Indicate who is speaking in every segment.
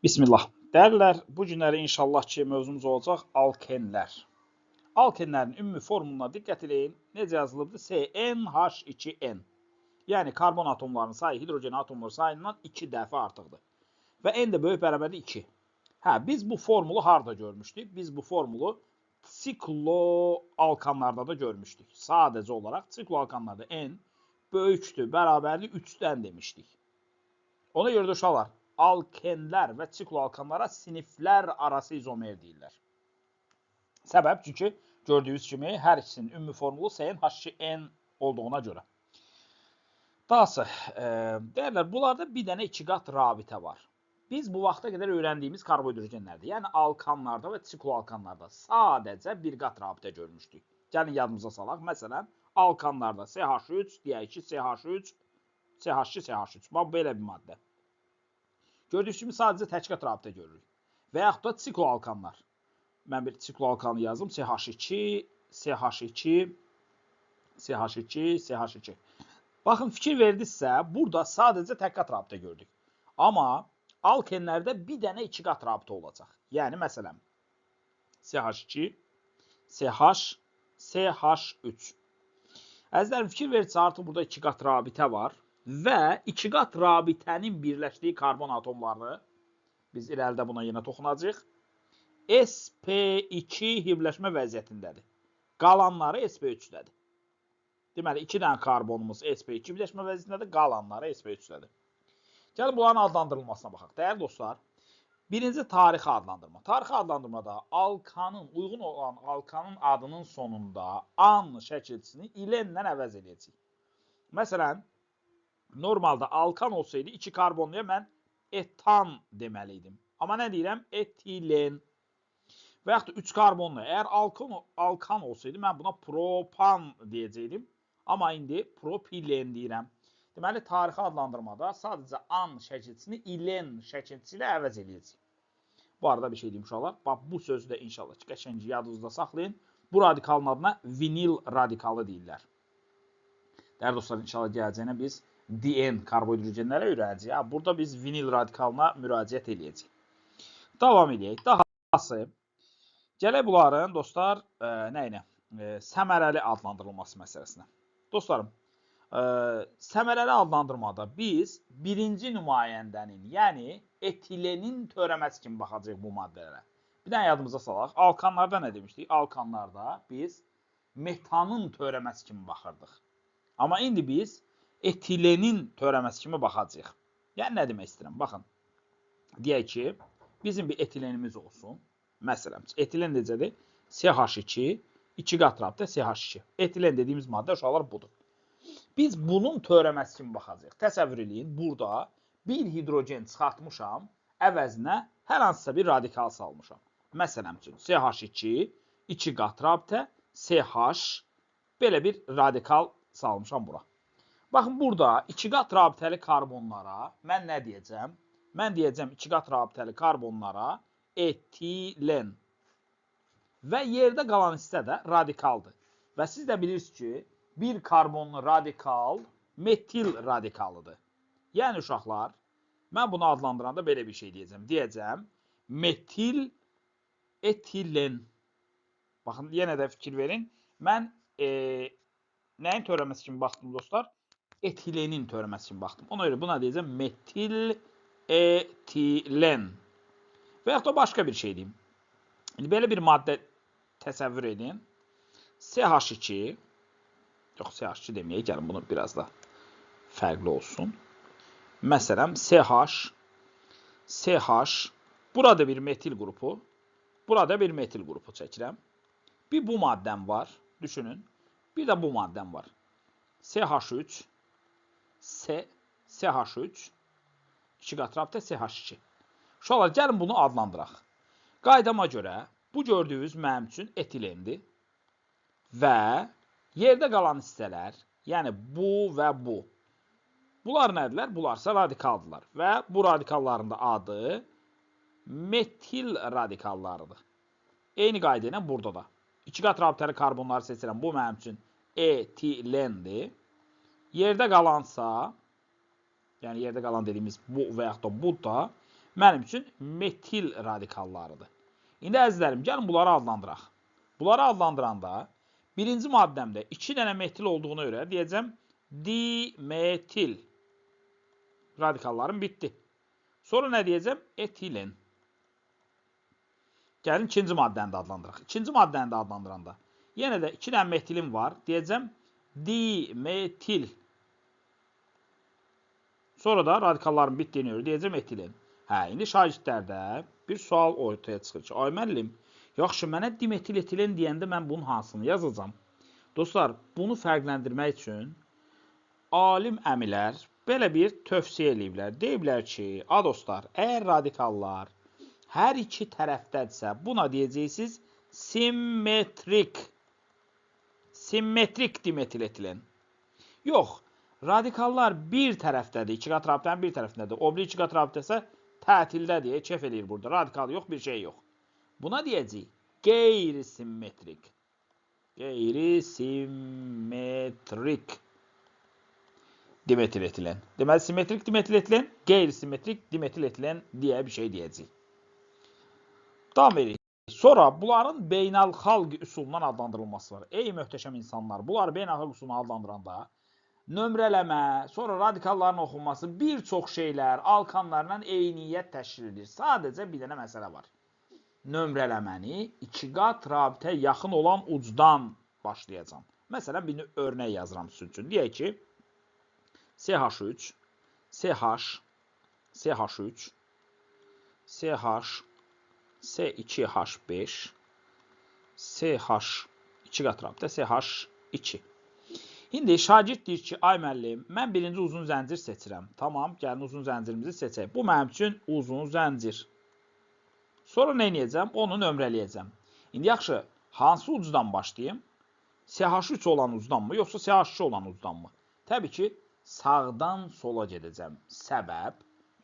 Speaker 1: Bismillah. Dəyərlilər, bu günləri inşallah ki, mövzumuz olacaq alkenlər. Alkenlərin ümumi formuluna diqqət edin. Necə yazılıbdır? CnH2n. Yəni, karbon atomlarının sayı hidrogen atomları sayından 2 dəfə artıqdır. Və n də böyük bərabərdir 2. Biz bu formulu harada görmüşdük? Biz bu formulu sikloalkanlarda da görmüşdük. Sadəcə olaraq sikloalkanlarda n böyükdür, bərabərdir 3-dən demişdik. Ona görə də uşaqlar, alkenlər və sikloalkanlara siniflər arası izomer deyirlər. Səbəb, çünki gördüyünüz kimi hər ikisinin ümumi formulu CnH2n olduğuna görə. Dahası, deyirlər, bunlarda bir dənə 2 qat rabitə var. Biz bu vaxta qədər öyrəndiyimiz karbohidrogenlərdir. Yəni, alkanlarda və sikloalkanlarda sadəcə bir qat rabitə görmüşdük. Gəlin yadımıza salaq. Məsələn, alkanlarda CH3, deyək ki, CH3, CH2, CH3. Bax, belə bir maddə. Gördüyünüz kimi sadəcə təkqat rabitə görürük. Və yaxud da sikloalkanlar. Mən bir sikloalkanı yazdım. CH2, CH2, CH2, CH2. Baxın, fikir verdinizsə, burada sadəcə təkqat rabitə gördük. Amma alkenlərdə bir dənə 2 qat rabitə olacaq. Yəni, məsələn, CH2, CH, CH3. Əzizlərim, fikir verirsə, artıq burada 2 qat rabitə var. Və 2 qat rabitənin birləşdiyi karbon atomları, biz irəlidə buna yenə toxunacaq, sp2 hibləşmə vəziyyətindədir. Qalanları sp3-dədir. Deməli, 2 dənə karbonumuz sp2 hibləşmə vəziyyətindədir, qalanları sp3-dədir. Gəlin, bunların adlandırılmasına baxaq. Dəyərli dostlar, birinci tarixi adlandırma. Tarixi adlandırmada uyğun olan alkanın adının sonunda an şəkilçisini ilenlə əvəz edəcəyik. Məsələn, normalda alkan olsaydı 2 karbonluya mən etan deməliydim. Amma nə deyirəm? Etilen. Və yaxud da 3 karbonlu. Əgər alkan olsaydı mən buna propan deyəcəkdim. Amma indi propilen deyirəm. Deməli, tarixi adlandırmada sadəcə an şəkilçisini ilen şəkilçisi ilə əvəz edəcəyik. Bu arada bir şey deyim uşaqlar. Bax, bu sözü də inşallah ki, qəşəngcə yadınızda saxlayın. Bu radikalın adına vinil radikalı deyirlər. Dəyərli dostlar, inşallah gələcəyinə biz DN karbohidrogenlərə öyrənəcəyik. Burada biz vinil radikalına müraciət edəcəyik. Davam edək. Dahası, gələk bunların, dostlar, nəyinə? Səmərəli adlandırılması məsələsinə. Dostlarım, səmərəli adlandırmada biz birinci nümayəndənin, yəni etilenin törəməsi kimi baxacaq bu maddələrə. Bir dənə yadımıza salaq. Alkanlarda nə demişdik? Alkanlarda biz metanın törəməsi kimi baxırdıq. Amma indi biz etilenin törəməsi kimi baxacaq. Yəni, nə demək istəyirəm? Baxın, deyək ki, bizim bir etilenimiz olsun. Məsələn, etilen necədir? CH2, 2 qat rabitə CH2. Etilen dediyimiz maddə uşaqlar budur. Biz bunun törəməsi kimi baxacaq. Təsəvvür edin, burada bir hidrogen çıxartmışam, əvəzinə hər hansısa bir radikal salmışam. Məsələn üçün, CH2, 2 qat rabitə, CH, belə bir radikal salmışam bura. Baxın, burada 2 qat rabitəli karbonlara mən nə deyəcəm? Mən deyəcəm 2 qat rabitəli karbonlara etilen. Və yerdə qalan hissə də radikaldır. Və siz də bilirsiniz ki, bir karbonlu radikal metil radikalıdır. Yəni, uşaqlar, mən bunu adlandıranda belə bir şey deyəcəm. Deyəcəm, metil etilen. Baxın, yenə də fikir verin. Mən nəyin törəməsi kimi baxdım, dostlar? Etilenin törəməsi kimi baxdım. Ona görə buna deyəcəm, metil etilen. Və yaxud da başqa bir şey deyim. Belə bir maddə təsəvvür edin. CH2, yox, CH2 deməyək, gəlin bunu biraz da fərqli olsun. Məsələn, CH, burada bir metil qrupu, burada bir metil qrupu çəkirəm. Bir bu maddəm var, düşünün. Bir də bu maddəm var. CH3, CH3, 2 qat rabitə CH2. Uşaqlar, gəlin bunu adlandıraq. Qaydama görə, bu gördüyünüz mənim üçün etilendir. Və yerdə qalan hissələr, yəni bu və bu. Bunlar nədirlər? Bunlarsa radikaldırlar. Və bu radikalların da adı metil radikallarıdır. Eyni qayda ilə burada da. 2 qat rabitəli karbonları seçirəm. Bu mənim üçün etilendir. Yerdə qalansa, yəni yerdə qalan dediyimiz bu və yaxud da bu da mənim üçün metil radikallarıdır. İndi əzizlərim, gəlin bunları adlandıraq. Bunları adlandıranda birinci maddəmdə 2 dənə metil olduğuna görə deyəcəm dimetil radikallarım bitdi. Sonra nə deyəcəm? Etilen. Gəlin ikinci maddəni də adlandıraq. İkinci maddəni də adlandıranda yenə də 2 dənə metilim var. Deyəcəm dimetil. Sonra da radikalların bitdiyini görə deyəcəm etilen. Hə, indi şagirdlərdə bir sual ortaya çıxır ki, ay müəllim, yaxşı, mənə dimetil etilen deyəndə mən bunun hansını yazacağam? Dostlar, bunu fərqləndirmək üçün alim əmilər belə bir tövsiyə eləyiblər. Deyiblər ki, a dostlar, əgər radikallar hər iki tərəfdədirsə, buna deyəcəksiniz simmetrik. Simmetrik dimetil etilen. Yox, radikallar bir tərəfdədir, iki qat rabitənin bir tərəfindədir. O biri iki qat rabitəsə tətildədir, kef eləyir burada. Radikal yox, bir şey yox. Buna deyəcəyik qeyri-simmetrik. Qeyri-simmetrik dimetil etilen. Deməli, simmetrik dimetil etilen, qeyri-simmetrik dimetil etilen deyə bir şey deyəcəyik. Davam edirik. Sonra bunların beynəlxalq üsulundan adlandırılması var. Ey möhtəşəm insanlar, bunlar beynəlxalq üsulundan adlandıranda nömrələmə, sonra radikalların oxunması, bir çox şeylər alkanlarla eyniyyət təşkil edir. Sadəcə bir dənə məsələ var. Nömrələməni 2 qat rabitə yaxın olan ucdan başlayacağam. Məsələn, bir örnək yazıram sizin üçün. Deyək ki, CH3, CH, CH3, CH, C2H5, CH, 2 qat rabitə, CH2. İndi şagird deyir ki, ay müəllim, mən birinci uzun zəncir seçirəm. Tamam, gəlin uzun zəncirimizi seçək. Bu mənim üçün uzun zəncir. Sonra nə edəcəm? Onu nömrələyəcəm. İndi yaxşı, hansı ucdan başlayayım? CH3 olan ucdan mı, yoxsa CH2 olan ucdan mı? Təbii ki, sağdan sola gedəcəm. Səbəb,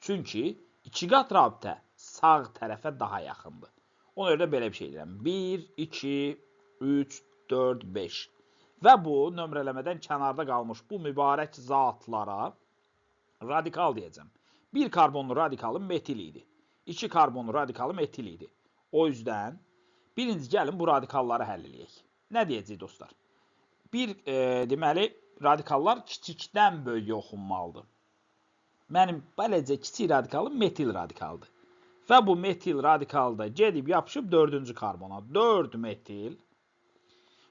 Speaker 1: çünki 2 qat rabitə sağ tərəfə daha yaxındır. Ona görə də belə bir şey deyirəm. 1, 2, 3, 4, 5. Və bu, nömrələmədən kənarda qalmış bu mübarək zatlara radikal deyəcəm. 1 karbonlu radikalım metil idi. 2 karbonlu radikalım etil idi. O yüzden birinci gəlin bu radikalları həll eləyək. Nə deyəcək dostlar? Deməli, radikallar kiçikdən böyüyə oxunmalıdır. Mənim beləcə kiçik radikalım metil radikaldır. Və bu metil radikalda gedib yapışıb 4-cü karbona. 4 metil.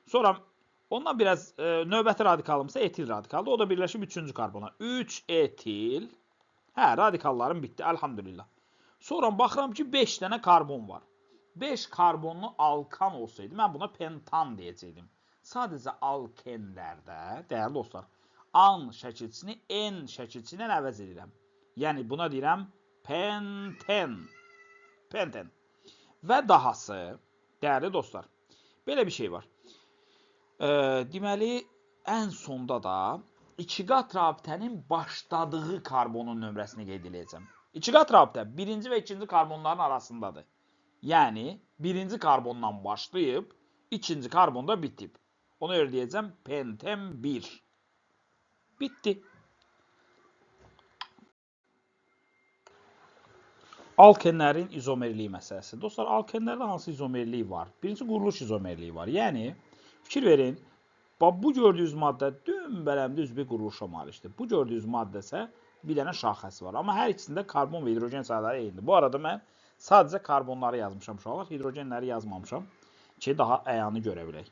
Speaker 1: Sonra ondan biraz növbəti radikalımsa etil radikaldır. O da birləşib 3-cü karbona. 3 etil. Hə, radikallarım bitdi, əlhamdülillah. Sonra baxıram ki, 5 dənə karbon var. 5 karbonlu alkan olsaydı, mən buna pentan deyəcəkdim. Sadəcə alkenlərdə, dəyərli dostlar, an şəkilçisini en şəkilçisi ilə əvəz edirəm. Yəni, buna deyirəm penten. Penten. Və dahası, dəyərli dostlar, belə bir şey var. Deməli, ən sonda da 2 qat rabitənin başladığı karbonun nömrəsini qeyd edəcəm. 2 qat rabitə birinci və ikinci karbonların arasındadır. Yəni, birinci karbondan başlayıb, ikinci karbonda bitib. Ona görə deyəcəm, penten 1. Bitdi. Alkenlərin izomerliyi məsələsi. Dostlar, alkenlərdə hansı izomerliyi var? Birinci, quruluş izomerliyi var. Yəni, fikir verin, bu gördüyünüz maddə dümbələmdə bir quruluşa malikdir. Bu gördüyünüz maddə isə bir dənə şaxəsi var. Amma hər ikisində karbon və hidrogen sayıları eynidir. Bu arada mən sadəcə karbonları yazmışam uşaqlar, hidrogenləri yazmamışam ki, daha əyanı görə bilək.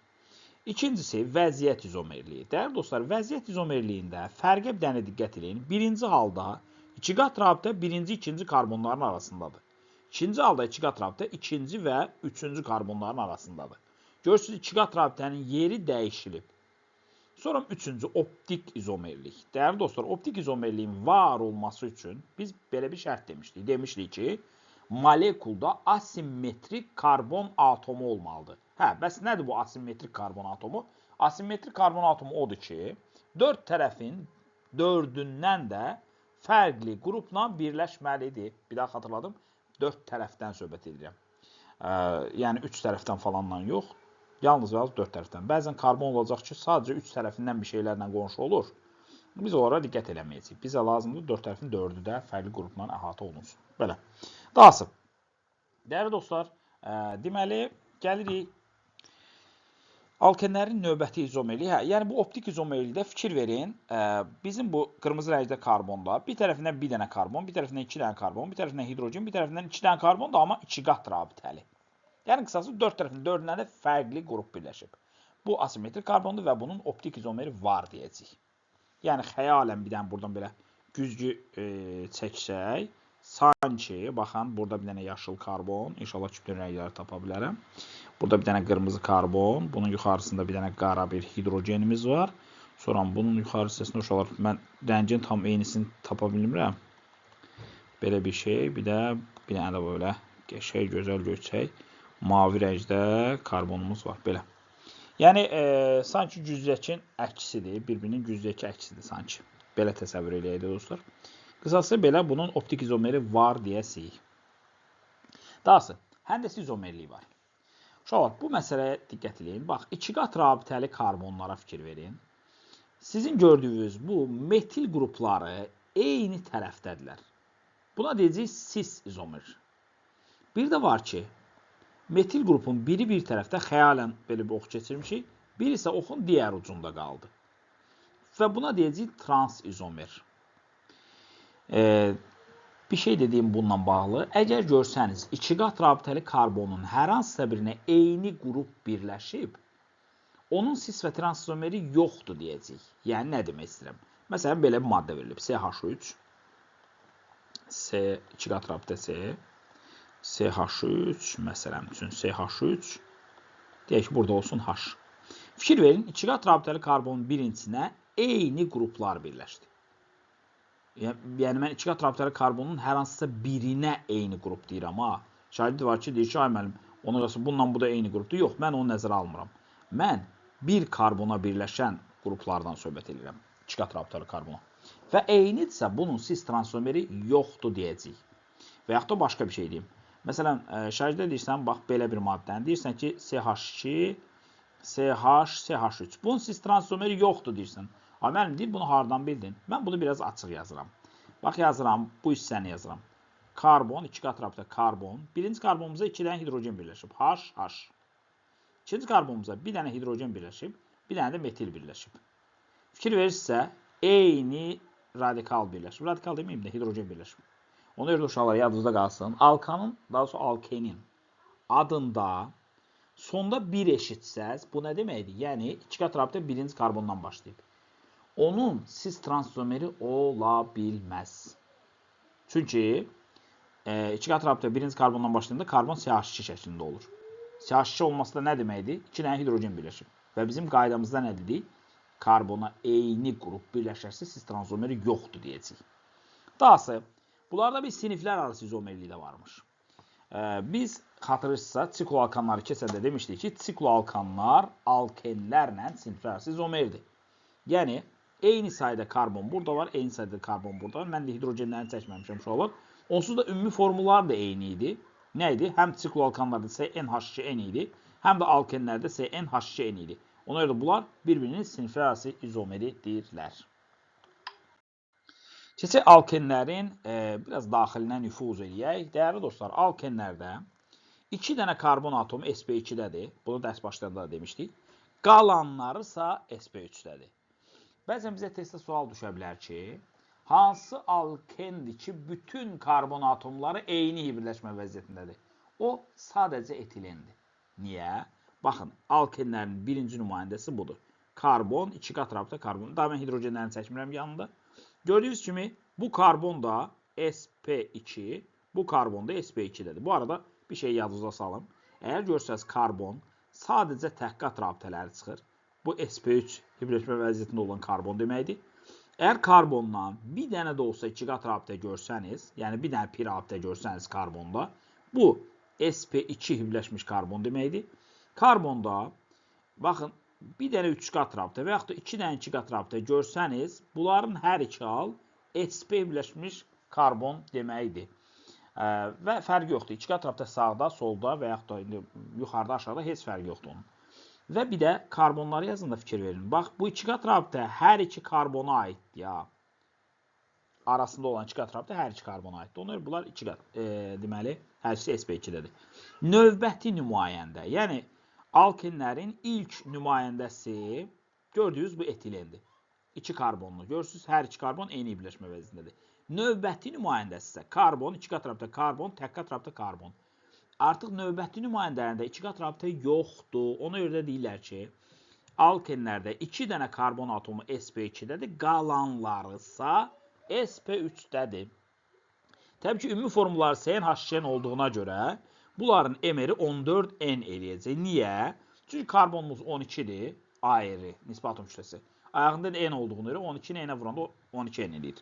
Speaker 1: İkincisi, vəziyyət izomerliyi. Dəyərli dostlar, vəziyyət izomerliyində fərqə bir dənə diqqət edin. Birinci halda 2 qat rabitə birinci, ikinci karbonların arasındadır. İkinci halda 2 qat rabitə ikinci və üçüncü karbonların arasındadır. Görürsünüz, 2 qat rabitənin yeri dəyişilib. Sonra üçüncü, optik izomerlik. Dəyərli dostlar, optik izomerliyin var olması üçün biz belə bir şərt demişdik. Demişdik ki, molekulda asimmetrik karbon atomu olmalıdır. Hə, bəs nədir bu asimmetrik karbon atomu? Asimmetrik karbon atomu odur ki, 4 tərəfin 4-ündən də fərqli qrupla birləşməlidir. Bir daha xatırladım, 4 tərəfdən söhbət edirəm. Yəni 3 tərəfdən falandan yox. Yalnız 4 tərəfdən. Bəzən karbon olacaq ki, sadəcə 3 tərəfindən bir şeylərlə qonşu olur. Biz onlara diqqət eləməyəcəyik. Bizə lazımdır 4 tərəfin 4-ü də fərqli qrupla əhatə olunsun. Belə. Dahası. Dəyərli dostlar, deməli, gəlirik alkenlərin növbəti izomeri. Yəni, bu optik izomerlikdə fikir verin. Bizim bu qırmızı rəngdə karbonda bir tərəfindən bir dənə karbon, bir tərəfindən 2 dənə karbon, bir tərəfindən hidrogen, bir tərəfindən 2 dənə karbon da amma 2 qat rabitəli. Yəni, qısası 4 tərəfin 4-ündən də fərqli qrup birləşib. Bu asimetrik karbondur və bunun optik izomeri var deyəcəyik. Yəni, xəyalən bir dənə buradan belə güzgü çəksək, sanki, baxın, burada bir dənə yaşıl karbon, inşallah ki, bütün rəngləri tapa bilərəm. Burada bir dənə qırmızı karbon, bunun yuxarısında bir dənə qara bir hidrogenimiz var. Sonra bunun yuxarı hissəsində uşaqlar, mən rəngin tam eynisini tapa bilmirəm. Belə bir şey, bir dənə də belə qəşəng, gözəl görsək, mavi rəngdə karbonumuz var, belə. Yəni, sanki güzdəkin əksidir, bir-birinin güzdəki əksidir sanki. Belə təsəvvür eləyək dostlar. Qısası belə bunun optik izomeri var deyəsik. Dahası, həndəsi izomerliyi var. Uşaqlar, bu məsələyə diqqət edin. Bax, 2 qat rabitəli karbonlara fikir verin. Sizin gördüyünüz bu metil qrupları eyni tərəfdədirlər. Buna deyəcəyik cis izomer. Bir də var ki, metil qrupun biri bir tərəfdə xəyalən belə bir ox keçirmişik, biri isə oxun digər ucunda qaldı. Və buna deyəcəyik trans izomer. Bir şey dediyim bununla bağlı. Əgər görsəniz, 2 qat rabitəli karbonun hər hansısa birinə eyni qrup birləşib, onun cis və trans izomeri yoxdur deyəcəyik. Yəni, nə demək istəyirəm? Məsələn, belə bir maddə verilib. CH3, 2 qat rabitə C, CH3, məsələn üçün CH3, deyək ki, burada olsun H. Fikir verin, 2 qat rabitəli karbonun birincinə eyni qruplar birləşdi. Yəni, mən 2 qat rabitəli karbonun hər hansısa birinə eyni qrup deyirəm, ha. Şahid var ki, deyir ki, ay müəllim, ona qalsa bununla bu da eyni qrupdur. Yox, mən onu nəzərə almıram. Mən bir karbona birləşən qruplardan söhbət edirəm, 2 qat rabitəli karbona. Və eynidirsə, bunun cis transomeri yoxdur deyəcəyik. Və yaxud da başqa bir şey deyim. Məsələn, şahiddə deyirsən, bax, belə bir maddəni, deyirsən ki, CH2, CH, CH3. Bunun cis transomeri yoxdur deyirsən. Ay, müəllim deyir, bunu hardan bildin? Mən bunu biraz açıq yazıram. Bax, yazıram, bu hissəni yazıram. Karbon, 2 qat rabitə karbon. Birinci karbonumuza 2 dənə hidrogen birləşib. H. İkinci karbonumuza bir dənə hidrogen birləşib, bir dənə də metil birləşib. Fikir verirsə, eyni radikal birləşib. Radikal deməyim də, hidrogen birləşib. Ona görə uşaqlar yadınızda qalsın. Alkanın, daha doğrusu alkenin adında sonda 1 eşitsəz, bu nə deməkdir? Yəni, 2 qat rabitə birinci karbondan başlayıb. Onun cis transomeri ola bilməz. Çünki 2 qat rabitə birinci karbondan başlayanda karbon CH2 şəklində olur. CH2 olması da nə deməkdir? 2 dənə hidrogen birləşib. Və bizim qaydamızda nə dedik? Karbona eyni qrup birləşərsə cis transomeri yoxdur deyəcəyik. Dahası, bunlarda bir siniflər arası izomerliyi də varmış. Biz xatırlayırsınızsa, sikloalkanları keçəndə demişdik ki, sikloalkanlar alkenlərlə siniflər arası izomerdir. Yəni, eyni sayda karbon burada var, eyni sayda karbon burada var. Mən də hidrogenlərini çəkməmişəm uşaqlar. Onsuz da ümumi formullar da eyni idi. Nə idi? Həm sikloalkanlarda CnH2n idi, həm də alkenlərdə CnH2n idi. Ona görə də bunlar bir-birinin siniflər arası izomeridirlər. Keçək alkenlərin biraz daxilinə nüfuz eləyək. Dəyərli dostlar, alkenlərdə 2 dənə karbon atomu sp2-dədir. Bunu dərs başlarında da demişdik. Qalanları isə sp3-dədir. Bəzən bizə testdə sual düşə bilər ki, hansı alkendir ki, bütün karbon atomları eyni hibridləşmə vəziyyətindədir? O, sadəcə etilendir. Niyə? Baxın, alkenlərin birinci nümayəndəsi budur. Karbon, 2 qat rabitə karbon. Daha mən hidrogenlərini çəkmirəm yanında. Gördüyünüz kimi, bu karbon da sp2, bu karbon da sp2-dədir. Bu arada bir şey yadınıza salın. Əgər görsəz karbon sadəcə tək qat rabitələri çıxır. Bu sp3 hibridləşmə vəziyyətində olan karbon deməkdir. Əgər karbondan bir dənə də olsa 2 qat rabitə görsəniz, yəni bir dənə pi rabitə görsəniz karbonda, bu sp2 hibridləşmiş karbon deməkdir. Karbonda, baxın, bir dənə 3 qat rabitə və yaxud da 2 dənə 2 qat rabitə görsəniz, bunların hər iki hal sp birləşmiş karbon deməkdir. Və fərqi yoxdur. 2 qat rabitə sağda, solda və yaxud da yuxarıda, aşağıda heç fərqi yoxdur onun. Və bir də karbonları yazında fikir verin. Bax, bu iki qat rabitə hər iki karbona aiddir ya. Arasında olan iki qat rabitə hər iki karbona aiddir. Ona görə bunlar iki qat. Deməli, hər ikisi sp2-dədir. Növbəti nümayəndə, yəni alkenlərin ilk nümayəndəsi gördüyünüz bu etilendir. İki karbonlu. Görürsünüz, hər iki karbon eyni birləşmə vəziyyətindədir. Növbəti nümayəndəsi isə karbon, iki qat rabitə karbon, tək qat rabitə karbon. Artıq növbəti nümayəndələrində iki qat rabitə yoxdur. Ona görə də deyirlər ki, alkenlərdə 2 dənə karbon atomu sp2-dədir, qalanlarısa sp3-dədir. Təbii ki, ümumi formulları CnH2n olduğuna görə bunların emeri 14n eləyəcək. Niyə? Çünki karbonumuz 12-dir, ayrı, nisbi atom kütləsi. Ayağında n olduğuna görə 12-ni n-ə vuranda 12n eləyir.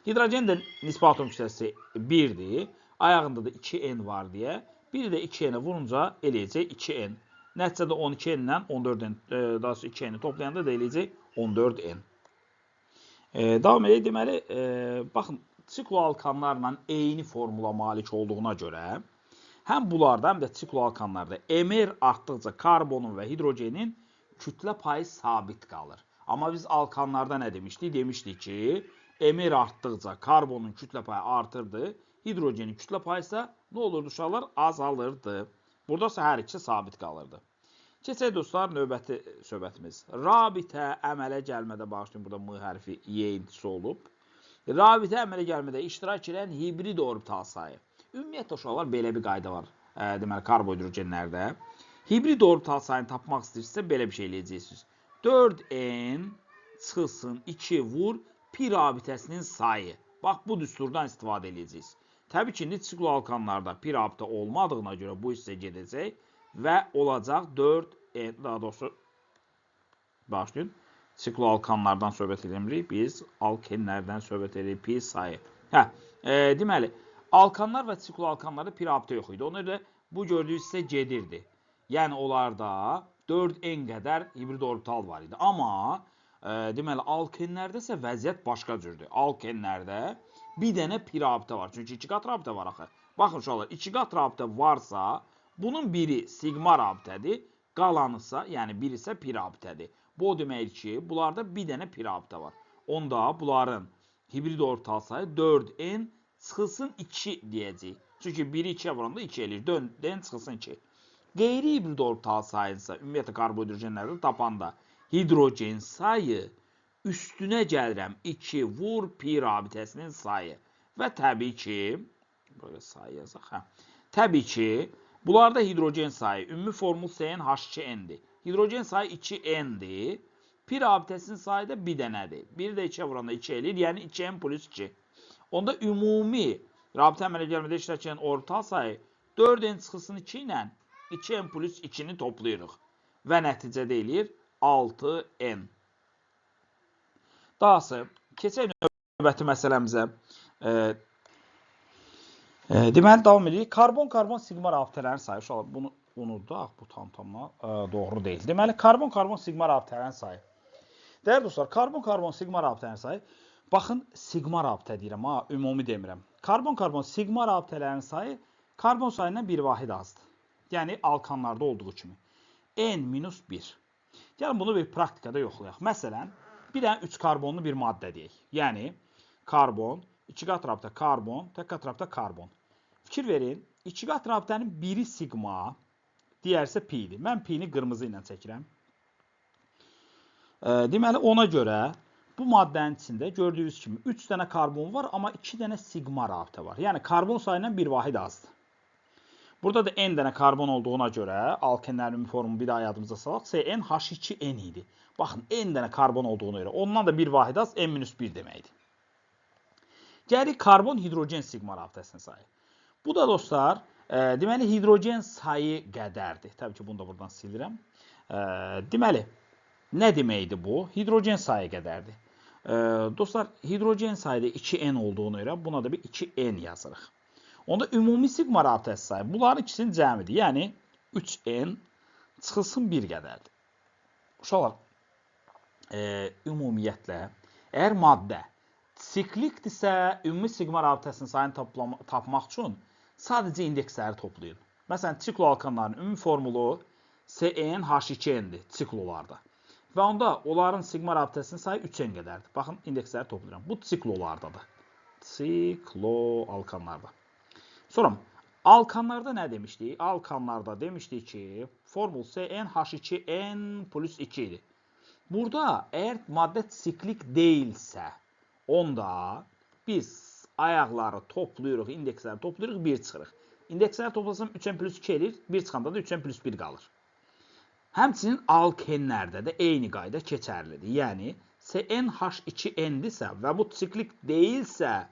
Speaker 1: Hidrogen də nisbi atom kütləsi 1-dir, ayağında da 2n var deyə, bir də 2n-ə vurunca eləyəcək 2n. Nəticədə 12n-lə 14n, daha sonra 2n-i toplayanda da eləyəcək 14n. Davam edək, deməli, baxın, sikloalkanlarla eyni formula malik olduğuna görə, həm bunlarda, həm də sikloalkanlarda emer artdıqca karbonun və hidrogenin kütlə payı sabit qalır. Amma biz alkanlarda nə demişdik? Demişdik ki, emer artdıqca karbonun kütlə payı artırdı, hidrogenin kütlə payı isə nə olurdu uşaqlar? Azalırdı. Burada isə hər ikisi sabit qalırdı. Keçək dostlar, növbəti söhbətimiz. Rabitə əmələ gəlmədə başlayın. Burada M hərfi Y intisi olub. Rabitə əmələ gəlmədə iştirak edən hibrid orbital sayı. Ümumiyyətlə uşaqlar belə bir qayda var. Deməli, karbohidrogenlərdə. Hibrid orbital sayını tapmaq istəyirsə belə bir şey eləyəcəksiniz. 4n çıxılsın 2 vur pi rabitəsinin sayı. Bax, bu düsturdan istifadə edəcəksiniz. Təbii ki, sikloalkanlarda pi rabitə olmadığına görə bu hissə gedəcək və olacaq 4n, daha doğrusu başlayın. Sikloalkanlardan söhbət edirik. Biz alkenlərdən söhbət edirik. Pi sayı. Deməli, alkanlar və sikloalkanlarda pi rabitə yox idi. Ona görə bu gördüyünüz hissə gedirdi. Yəni, onlarda 4n qədər hibrid orbital var idi. Amma, deməli, alkenlərdə isə vəziyyət başqa cürdür. Alkenlərdə bir dənə pi rabitə var. Çünki 2 qat rabitə var axı. Baxın, uşaqlar, 2 qat rabitə varsa, bunun biri sigma rabitədir, qalanısa, yəni biri isə pi rabitədir. Bu o deməkdir ki, bunlarda bir dənə pi rabitə var. Onda bunların hibrid orbital sayı 4n çıxılsın 2 deyəcək. Çünki 1-i 2-yə vuranda 2 eləyir. 4n çıxılsın 2. Qeyri-hibrid orbital sayısı, ümumiyyətlə karbohidrogenlərdə tapanda hidrogen sayı üstünə gəlirəm 2 vur pi rabitəsinin sayı. Və təbii ki, böyle sayı yazaq, təbii ki, bunlarda hidrogen sayı, ümumi formul CnH2n-dir. Hidrogen sayı 2n-dir. Pi rabitəsinin sayı da bir dənədir. 1 də 2-yə vuranda 2 eləyir, yəni 2n plus 2. Onda ümumi rabitə əmələ gəlmədə iştirak edən orbital sayı 4n çıxılsın 2 ilə 2n plus 2-ni toplayırıq. Və nəticədə eləyir 6n. Dahası, keçək növbəti məsələmizə. Deməli, davam edirik. Karbon-karbon sigma rabitələrin sayı. Uşaqlar, bunu unutdaq, bu tam doğru deyil. Deməli, karbon-karbon sigma rabitələrin sayı. Dəyərli dostlar, karbon-karbon sigma rabitələrin sayı. Baxın, sigma rabitə deyirəm, ümumi demirəm. Karbon-karbon sigma rabitələrin sayı karbon sayından bir vahid azdır. Yəni, alkanlarda olduğu kimi. N-1. Gəlin, bunu bir praktikada yoxlayaq. Məsələn, bir dənə 3 karbonlu bir maddə deyək. Yəni, karbon, 2 qat rabitə karbon, tək qat rabitə karbon. Fikir verin, 2 qat rabitənin biri sigma, digərsə pi-dir. Mən pi-ni qırmızı ilə çəkirəm. Deməli, ona görə bu maddənin içində gördüyünüz kimi 3 dənə karbon var, amma 2 dənə sigma rabitə var. Yəni, karbon sayından bir vahid azdır. Burada da n dənə karbon olduğuna görə, alkenlərin formu bir daha yadımıza salaq, CnH2n idi. Baxın, n dənə karbon olduğuna görə, ondan da bir vahid az, n-1 deməkdir. Gəlir karbon-hidrogen sigma rabitəsinin sayı. Bu da dostlar, deməli, hidrogen sayı qədərdir. Təbii ki, bunu da buradan silirəm. Deməli, nə deməkdir bu? Hidrogen sayı qədərdir. Dostlar, hidrogen sayıda 2n olduğuna görə buna da bir 2n yazırıq. Onda ümumi sigma rabitəsi sayı bunların ikisinin cəmidir. Yəni 3n çıxılsın 1 qədərdir. Uşaqlar, ümumiyyətlə, əgər maddə siklikdirsə, ümumi sigma rabitəsinin sayını tapmaq üçün sadəcə indeksləri toplayın. Məsələn, sikloalkanların ümumi formulu CnH2n'dir siklolarda. Və onda onların sigma rabitəsinin sayı 3n qədərdir. Baxın, indeksləri toplayıram. Bu siklolardadır. Sikloalkanlarda. Sonra, alkanlarda nə demişdik? Alkanlarda demişdik ki, formul CnH2n plus 2 idi. Burada, əgər maddə siklik deyilsə, onda biz ayaqları toplayırıq, indeksləri toplayırıq, 1 çıxırıq. İndeksləri toplasam 3n plus 2 edir, 1 çıxanda da 3n plus 1 qalır. Həmçinin alkenlərdə də eyni qayda keçərlidir. Yəni, CnH2n-dirsə və bu siklik deyilsə,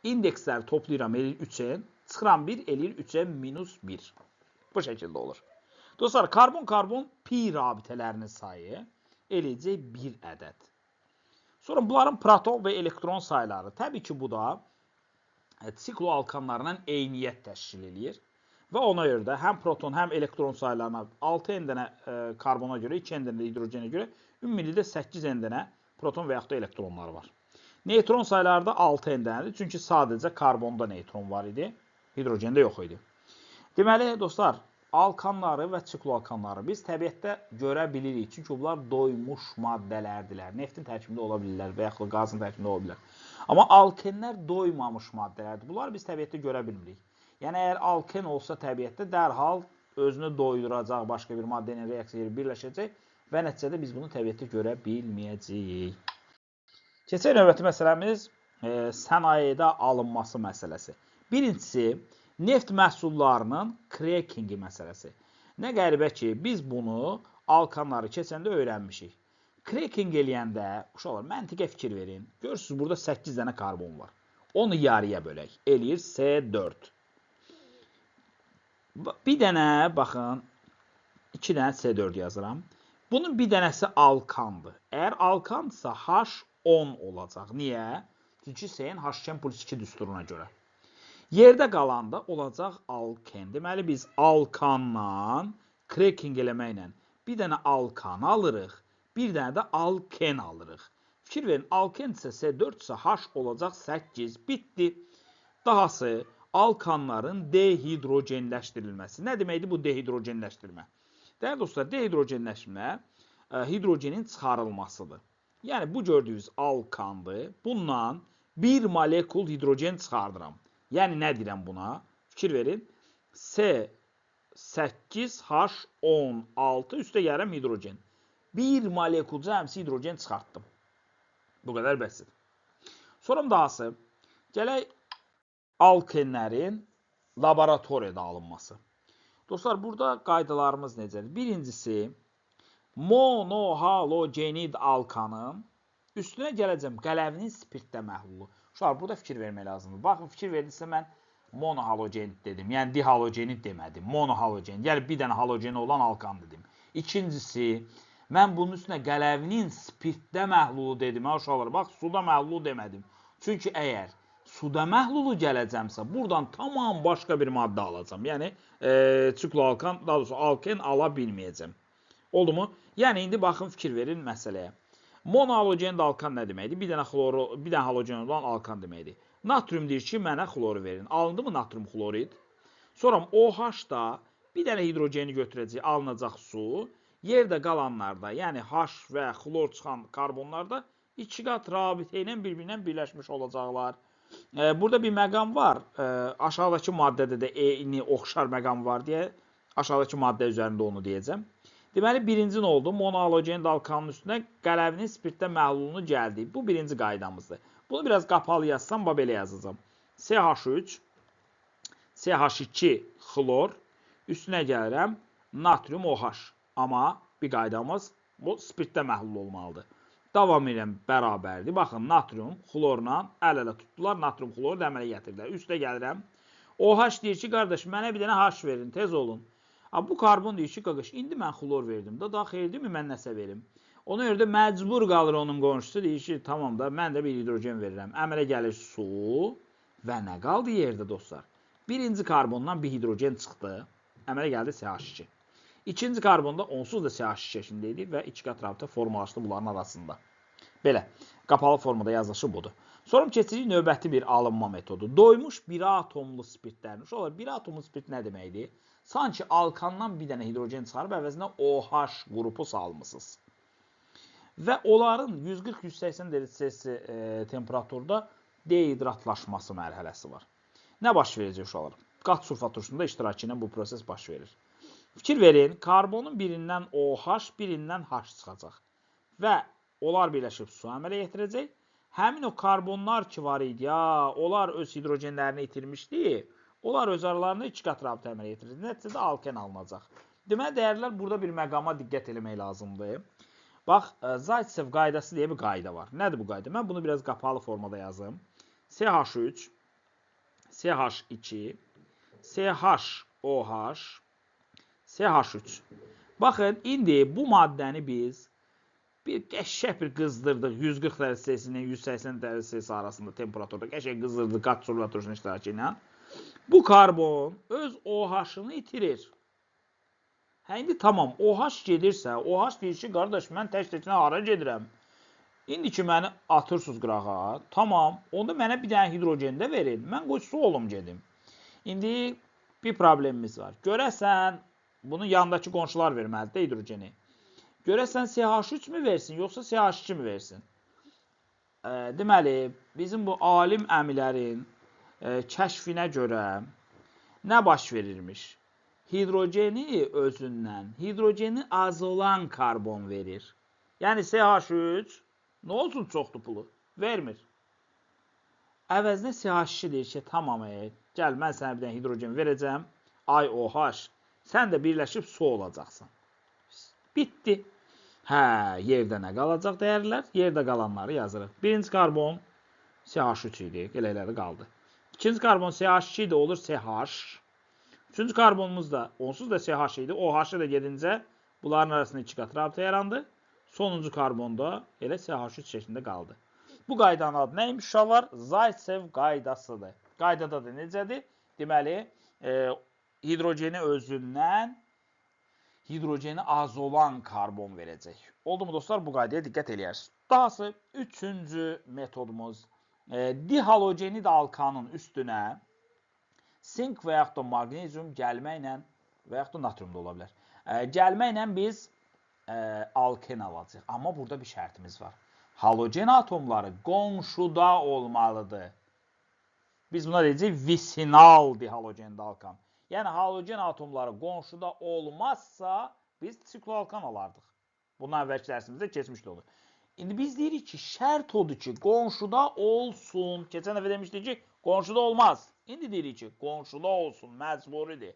Speaker 1: indeksləri toplayıram, eləyir 3n, çıxıram 1, eləyir 3n minus 1. Bu şəkildə olur. Dostlar, karbon-karbon pi rabitələrinin sayı eləyəcək 1 ədəd. Sonra bunların proton və elektron sayları. Təbii ki, bu da sikloalkanlarla eyniyyət təşkil edir. Və ona görə də həm proton, həm elektron saylarına 6n dənə karbona görə, 2n dənə hidrogenə görə ümumilikdə 8n dənə proton və yaxud da elektronları var. Neytron sayları da 6n dənədir. Çünki sadəcə karbonda neytron var idi, hidrogende yox idi. Deməli, dostlar, alkanları və sikloalkanları biz təbiətdə görə bilirik. Çünki bunlar doymuş maddələrdirlər. Neftin tərkibində ola bilirlər və yaxud da qazın tərkibində ola bilər. Amma alkenlər doymamış maddələrdir. Bunları biz təbiətdə görə bilmirik. Yəni, əgər alken olsa təbiətdə dərhal özünü doyduracaq başqa bir maddə ilə reaksiya birləşəcək və nəticədə biz bunu təbiətdə görə bilməyəcəyik. Keçək növbəti məsələmiz sənayedə alınması məsələsi. Birincisi, neft məhsullarının crackingi məsələsi. Nə qəribə ki, biz bunu alkanları keçəndə öyrənmişik. Cracking eləyəndə, uşaqlar, məntiqə fikir verin. Görürsünüz, burada 8 dənə karbon var. Onu yarıya bölək. Eləyir C4. Bir dənə, baxın, 2 dənə C4 yazıram. Bunun bir dənəsi alkandır. Əgər alkandırsa H10 olacaq. Niyə? Çünki CnH2n plus 2 düsturuna görə. Yerdə qalanda olacaq alken. Deməli, biz alkanla, cracking eləməklə bir dənə alkan alırıq, bir dənə də alken alırıq. Fikir verin, alken isə C4 isə H olacaq 8. Bitdi. Dahası, alkanların dehidrogenləşdirilməsi. Nə deməkdir bu dehidrogenləşdirmə? Dəyərli dostlar, dehidrogenləşmə hidrogenin çıxarılmasıdır. Yəni, bu gördüyünüz alkandır. Bundan bir molekul hidrogen çıxardıram. Yəni, nə deyirəm buna? Fikir verin. C8H16 üstə gəlirəm hidrogen. Bir molekul cəmsi hidrogen çıxartdım. Bu qədər bəsit. Sonra dahası, gələk alkenlərin laboratoriyada alınması. Dostlar, burada qaydalarımız necədir? Birincisi, monohalogenid alkanın üstünə gələcəm qələvinin spirtdə məhlulu. Uşaqlar, burada fikir vermək lazımdır. Baxın, fikir verdinizsə mən monohalogenid dedim. Yəni, dihalogenid demədim. Monohalogenid. Yəni, bir dənə halogeni olan alkan dedim. İkincisi, mən bunun üstünə qələvinin spirtdə məhlulu dedim. Uşaqlar, bax, suda məhlulu demədim. Çünki əgər suda məhlulu gələcəmsə, buradan tamam başqa bir maddə alacam. Yəni, sikloalkan, daha doğrusu alken ala bilməyəcəm. Oldu mu? Yəni, indi baxın, fikir verin məsələyə. Monohalogenid alkan nə deməkdir? Bir dənə halogen olan alkan deməkdir. Natrium deyir ki, mənə xloru verin. Alındı mı natrium xlorid? Sonra OH-da bir dənə hidrogeni götürəcək, alınacaq su. Yerdə qalanlarda, yəni H və xlor çıxan karbonlarda 2 qat rabitə ilə bir-birinə birləşmiş olacaqlar. Burada bir məqam var. Aşağıdakı maddədə də eyni oxşar məqam var deyə aşağıdakı maddə üzərində onu deyəcəm. Deməli, birinci nə oldu? Monohalogenid alkanın üstünə qələvinin spirtdə məhlulunu gəldi. Bu birinci qaydamızdır. Bunu biraz qapalı yazsam, belə yazacağım. CH3, CH2 xlor, üstünə gəlirəm natrium OH. Amma bir qaydamız bu spirtdə məhlul olmalıdır. Davam edən bərabərdir. Baxın, natrium xlorla əl-ələ tutdular. Natrium xloru da əmələ gətirdilər. Üstə gəlirəm. OH deyir ki, qardaş, mənə bir dənə H verin, tez olun. Bu karbon deyir ki, qaqış, indi mən xlor verdim. Da xeyirdir mi, mən nəsə verim? Ona görə də məcbur qalır onun qonşusu. Deyir ki, tamam da, mən də bir hidrogen verirəm. Əmələ gəlir su və nə qaldı yerdə, dostlar? Birinci karbondan bir hidrogen çıxdı. Əmələ gəldi CH2. İkinci karbonda onsuz da CH2 şəklində idi və 2 qat rabitə formalaşdı bunların arasında. Belə, qapalı formada yazılışı budur. Sonra keçirik növbəti bir alınma metodu. Doymuş bir atomlu spirtlərin. Uşaqlar, bir atomlu spirt nə deməkdir? Sanki alkandan bir dənə hidrogen çıxarıb əvəzinə OH qrupu salmısınız. Və onların 140-180 derece Celsius temperaturda dehidratlaşması mərhələsi var. Nə baş verəcək uşaqlar? Qat sulfat turşusunda iştirakı ilə bu proses baş verir. Fikir verin, karbonun birindən OH, birindən H çıxacaq. Və onlar birləşib su əmələ yetirəcək. Həmin o karbonlar ki var idi ya, onlar öz hidrogenlərini itirmişdi. Onlar öz aralarında 2 qat rabitə əmələ yetirəcək. Nəticədə alken alınacaq. Deməli, dəyərlər burada bir məqama diqqət eləmək lazımdır. Bax, Zaytsev qaydası deyə bir qayda var. Nədir bu qayda? Mən bunu biraz qapalı formada yazım. CH3, CH2, CHOH, CH3. Baxın, indi bu maddəni biz bir qəşəng bir qızdırdıq 140 dərəcə Celsius'dan 180 dərəcə Celsius arasında temperaturda qəşəng qızdırdıq qat sulfat turşusunun iştirakı ilə. Bu karbon öz OH-ını itirir. Hə, indi tamam, OH gedirsə, OH deyir ki, qardaş, mən tək-təkinə hara gedirəm? İndi ki, məni atırsınız qırağa, tamam, onda mənə bir dənə hidrogen də verin, mən qoy su olum gedim. İndi bir problemimiz var. Görəsən, bunun yanındakı qonşular verməlidir hidrogeni. Görəsən CH3 mü versin, yoxsa CH2 mi versin? Deməli, bizim bu alim əmilərin kəşfinə görə nə baş verirmiş? Hidrogeni özündən, hidrogeni az olan karbon verir. Yəni CH3 nə olsun çoxlu pulu? Vermir. Əvəzinə CH2 deyir ki, tamam, gəl, mən sənə bir dənə hidrogen verəcəm, IOH, sən də birləşib su olacaqsan. Bitdi. Hə, yerdə nə qalacaq dəyərlər? Yerdə qalanları yazırıq. Birinci karbon CH3 idi, elə elədi qaldı. İkinci karbon CH2 idi, olur CH. Üçüncü karbonumuz da onsuz da CH idi. OH da gedincə bunların arasında 2 qat rabitə yarandı. Sonuncu karbonda elə CH3 şəklində qaldı. Bu qaydanın adı neymiş uşaqlar? Zaytsev qaydasıdır. Qaydada da necədir? Deməli, hidrogeni özündən hidrogeni az olan karbon verəcək. Oldu mu dostlar? Bu qaydaya diqqət eləyərsiniz. Dahası, üçüncü metodumuz dihalogenid alkanın üstünə sink və yaxud da magnezium gəlməklə və yaxud da natrium da ola bilər. Gəlməklə biz alken alacaq. Amma burada bir şərtimiz var. Halogen atomları qonşuda olmalıdır. Biz buna deyəcək visinal dihalogenid alkan. Yəni, halogen atomları qonşuda olmazsa biz sikloalkan alardıq. Bundan əvvəlki dərsimizdə keçmişdə olur. İndi biz deyirik ki, şərt odur ki, qonşuda olsun. Keçən dəfə demişdik ki, qonşuda olmaz. İndi deyirik ki, qonşuda olsun, məcburidir.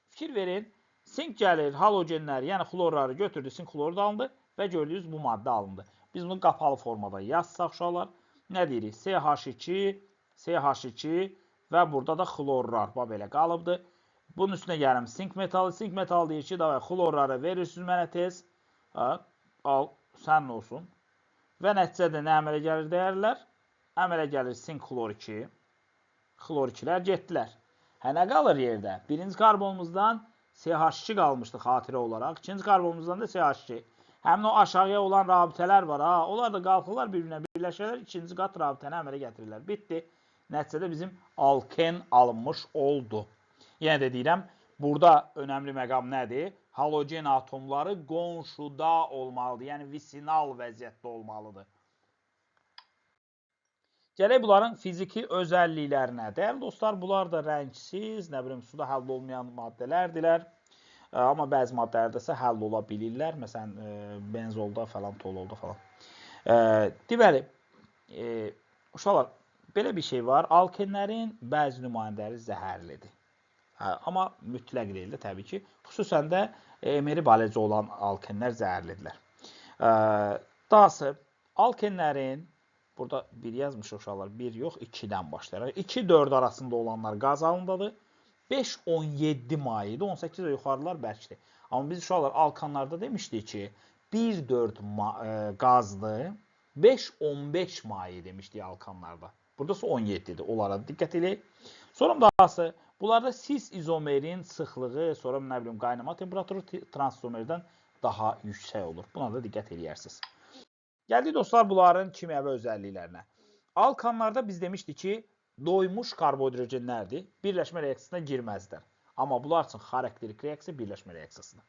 Speaker 1: Fikir verin, sink gəlir, halogenləri, yəni xlorları götürdü, sink xloru da alındı və gördüyünüz bu maddə alındı. Biz bunu qapalı formada yazsaq uşaqlar, nə deyirik? CH2, CH2 və burada da xlorlar, belə qalıbdır. Bunun üstünə gəlim sink metalı. Sink metalı deyir ki, davay, xlorları verirsiniz mənə tez. Al, sənin olsun. Və nəticədə nə əmələ gəlir dəyərlər? Əmələ gəlir sink xlor 2. Xlor 2-lər getdilər. Hə, nə qalır yerdə? Birinci karbonumuzdan CH2 qalmışdı xatirə olaraq. İkinci karbonumuzdan da CH2. Həmin o aşağıya olan rabitələr var. Onlar da qalxırlar bir-birinə birləşərlər. İkinci qat rabitəni əmələ gətirirlər. Bitdi. Nəticədə bizim alken alınmış oldu. Yenə də deyirəm, burada önəmli məqam nədir? Halogen atomları qonşuda olmalıdır. Yəni, visinal vəziyyətdə olmalıdır. Gələk bunların fiziki özəlliklərinə. Dəyərli dostlar, bunlar da rəngsiz, nə bilim, suda həll olmayan maddələrdirlər. Amma bəzi maddələrdə isə həll ola bilirlər. Məsələn, benzolda falan, tololda falan. Deməli, uşaqlar, belə bir şey var. Alkenlərin bəzi nümayəndələri zəhərlidir. Amma mütləq deyil də təbii ki. Xüsusən də emeri baləci olan alkenlər zəhərlidirlər. Dahası, alkenlərin, burada 1 yazmışıq uşaqlar, 1 yox, 2-dən başlayaraq. 2-4 arasında olanlar qaz halındadır. 5-17 mayedir, 18 yuxarılar bərkdir. Amma biz uşaqlar alkanlarda demişdik ki, 1-4 qazdır, 5-15 maye demişdik alkanlarda. Buradası 17-dir, onlara diqqət edək. Sonra dahası, bunlarda cis izomerin sıxlığı, sonra nə bilim, qaynama temperaturu transizomerdən daha yüksək olur. Buna da diqqət edərsiniz. Gəldik dostlar bunların kimyəvi özəlliklərinə. alkanlarda biz demişdik ki, doymuş karbohidrogenlərdir, birləşmə reaksiyasına girməzlər. Amma bunlar üçün xarakterik reaksiya birləşmə reaksiyasıdır.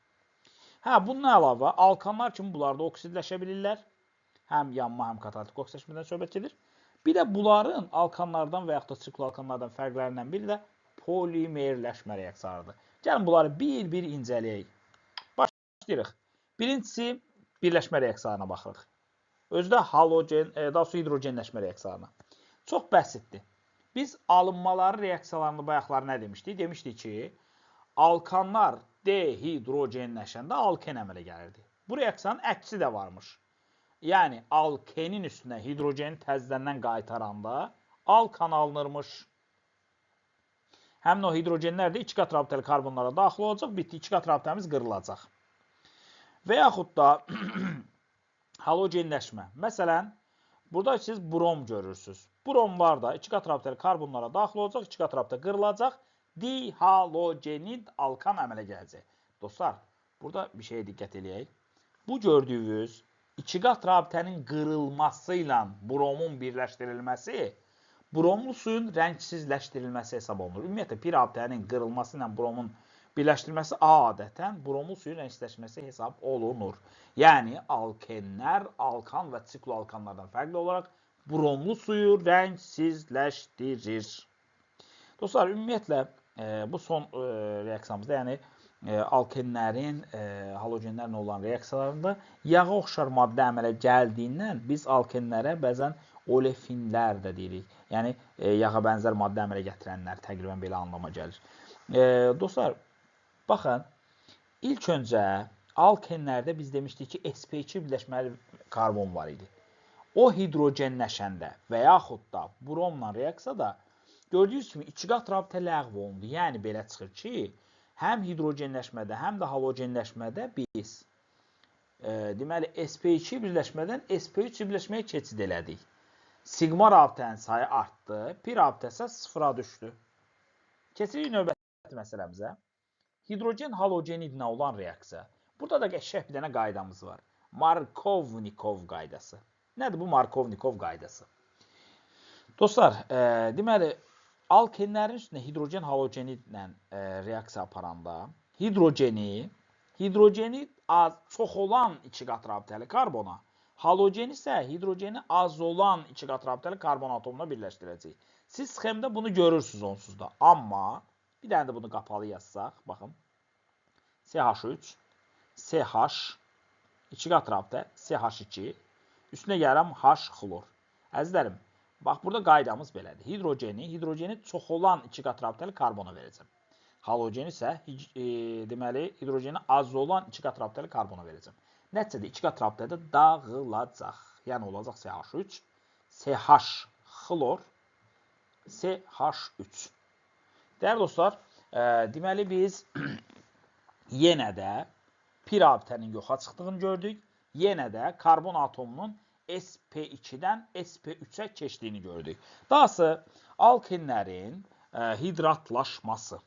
Speaker 1: Hə, bundan əlavə alkanlar kimi bunlar da oksidləşə bilirlər. Həm yanma, həm katalitik oksidləşmədən söhbət gedir. Bir də bunların alkanlardan və yaxud da sikloalkanlardan fərqlərindən biri də polimerləşmə reaksiyalarıdır. Gəlin bunları bir-bir incələyək. Başlayırıq. Birincisi birləşmə reaksiyalarına baxırıq. Özü də halogen, daha sonra hidrogenləşmə reaksiyalarına. Çox bəsitdir. Biz alınmaları reaksiyalarını bayaqlar nə demişdik? Demişdik ki, alkanlar dehidrogenləşəndə alken əmələ gəlirdi. Bu reaksiyanın əksi də varmış. Yəni, alkenin üstünə hidrogeni təzədən qaytaranda alkan alınırmış. Həmin o hidrogenlər də 2 qat rabitəli karbonlara daxil olacaq, bitdi 2 qat rabitəmiz qırılacaq. Və yaxud da halogenləşmə. Məsələn, burada siz brom görürsünüz. Bromlar da 2 qat rabitəli karbonlara daxil olacaq, 2 qat rabitə qırılacaq, dihalogenid alkan əmələ gələcək. Dostlar, burada bir şeyə diqqət edək. Bu gördüyünüz 2 qat rabitənin qırılması ilə bromun birləşdirilməsi bromlu suyun rəngsizləşdirilməsi hesab olunur. Ümumiyyətlə, bir rabitənin qırılması ilə bromun birləşdirilməsi adətən bromlu suyun rəngsizləşməsi hesab olunur. Yəni, alkenlər, alkan və sikloalkanlardan fərqli olaraq bromlu suyu rəngsizləşdirir. Dostlar, ümumiyyətlə, bu son reaksiyamızda, yəni alkenlərin, halogenlərlə olan reaksiyalarında yağa oxşar maddə əmələ gəldiyindən biz alkenlərə bəzən olefinlər də deyirik. Yəni, yağa bənzər maddə əmələ gətirənlər təqribən belə anlama gəlir. Dostlar, baxın, ilk öncə alkenlərdə biz demişdik ki, sp2 birləşməli karbon var idi. O hidrogenləşəndə və yaxud da bromla reaksiyada gördüyünüz kimi 2 qat rabitə ləğv olundu. Yəni, belə çıxır ki, həm hidrogenləşmədə, həm də halogenləşmədə biz deməli, sp2 birləşmədən sp3 birləşməyə keçid elədik. Sigma rabitənin sayı artdı, pi rabitə isə sıfıra düşdü. Keçirik növbəti məsələmizə. Hidrogen-halogenidlə olan reaksiya. Burada da qəşəng bir dənə qaydamız var. Markovnikov qaydası. Nədir bu Markovnikov qaydası? Dostlar, deməli, alkenlərin üstünə hidrogen-halogenidlə reaksiya aparanda hidrogeni çox olan 2 qat rabitəli karbona, halogeni isə hidrogeni az olan 2 qat rabitəli karbon atomuna birləşdirəcək. Siz sxemdə bunu görürsünüz onsuz da. Amma bir dənə də bunu qapalı yazsaq, baxın. CH3, CH, 2 qat rabitə, CH2, üstünə gəlirəm H xlor. Əzizlərim, bax, burada qaydamız belədir. Hidrogeni çox olan 2 qat rabitəli karbona verəcəm. Halogeni isə, deməli, hidrogeni az olan 2 qat rabitəli karbona verəcəm. Nəticədə 2 qat rabitədə dağılacaq. Yəni, olacaq CH3, CH xlor, CH3. Dəyərli dostlar, deməli, biz yenə də pi rabitənin yoxa çıxdığını gördük. Yenə də karbon atomunun sp2-dən sp3-ə keçdiyini gördük. Dahası, alkenlərin hidratlaşması.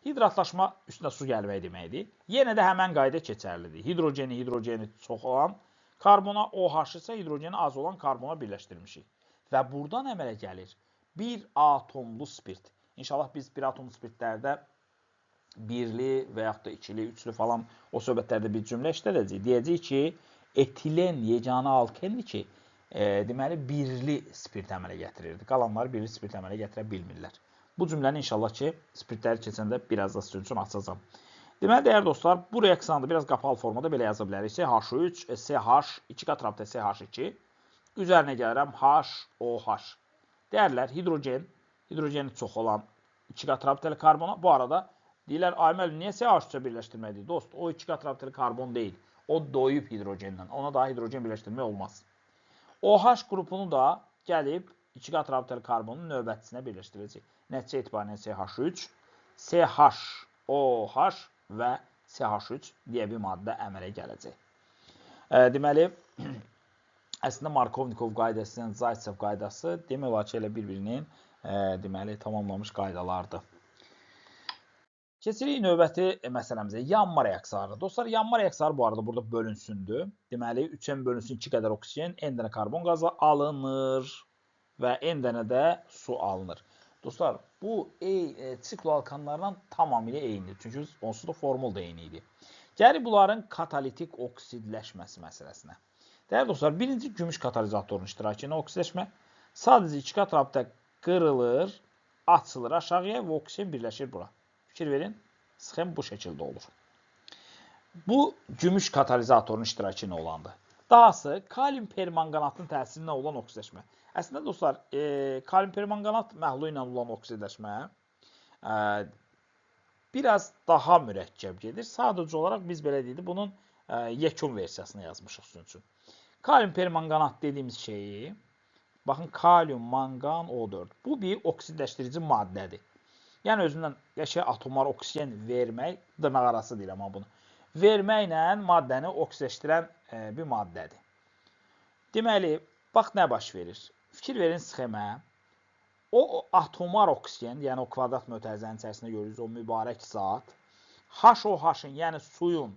Speaker 1: Hidratlaşma üstünə su gəlmək deməkdir. Yenə də həmən qayda keçərlidir. Hidrogeni çox olan karbona, OH isə hidrogeni az olan karbona birləşdirmişik. Və buradan əmələ gəlir bir atomlu spirt. İnşallah biz bir atomlu spirtlərdə birli və yaxud da ikili, üçlü falan o söhbətlərdə bir cümlə işlədəcəyik. Deyəcəyik ki, etilen yeganə alkendir ki, deməli, birli spirt əmələ gətirirdi. Qalanları birli spirt əmələ gətirə bilmirlər. Bu cümləni inşallah ki, spirtləri keçəndə biraz da sizin üçün açacağım. Deməli, dəyərli dostlar, bu reaksiyanı da biraz qapalı formada belə yaza bilərik. CH3, CH, 2 qat rabitə CH2, üzərinə gəlirəm HOH. Dəyərlər, hidrogeni çox olan 2 qat rabitəli karbona. Bu arada deyirlər, Aymel, niyə CH3-ə birləşdirmədik? Dost, o 2 qat rabitəli karbon deyil. O doyub hidrogenlə. Ona daha hidrogen birləşdirmək olmaz. OH qrupunu da gəlib 2 qat rabitəli karbonun növbətisinə birləşdirəcək. Nəticə etibarilə CH3, CHOH və CH3 deyə bir maddə əmələ gələcək. Deməli, əslində Markovnikov qaydası, Zaytsev qaydası demək olar ki, elə bir-birinin deməli, tamamlamış qaydalardır. Keçirik növbəti məsələmizə, yanma reaksiyaları. Dostlar, yanma reaksiyaları bu arada burada bölünsündür. Deməli, 3M bölünsün 2 qədər oksigen, N dənə karbon qazı alınır. və n dənə də su alınır. Dostlar, bu sikloalkanlarla tamamilə eynidir. Çünki onsuz da formul da eyni idi. Gəlir bunların katalitik oksidləşməsi məsələsinə. Dəyərli dostlar, birinci gümüş katalizatorun iştirakı ilə oksidləşmə sadəcə iki qat rabitə qırılır, açılır aşağıya və oksigen birləşir bura. Fikir verin, sxem bu şəkildə olur. Bu gümüş katalizatorun iştirakı ilə olandır. Dahası kalium permanganatın təsirinə olan oksidləşmə. Əslində dostlar, kalium permanganat məhlulu ilə olan oksidləşmə biraz daha mürəkkəb gedir. Sadəcə olaraq biz belə deyirik, bunun yekun versiyasını yazmışıq sizin üçün. Kalium permanganat dediyimiz şeyi, baxın, kalium mangan O4. Bu bir oksidləşdirici maddədir. Yəni özündən qəşəng atomlar oksigen vermək, dırnaq arası deyirəm amma bunu, verməklə maddəni oksidləşdirən bir maddədir. Deməli, bax nə baş verir? Fikir verin sxemə. O atomar oksigen, yəni o kvadrat mötərizənin içərisində görürüz, o mübarək zat, HOH-ın, yəni suyun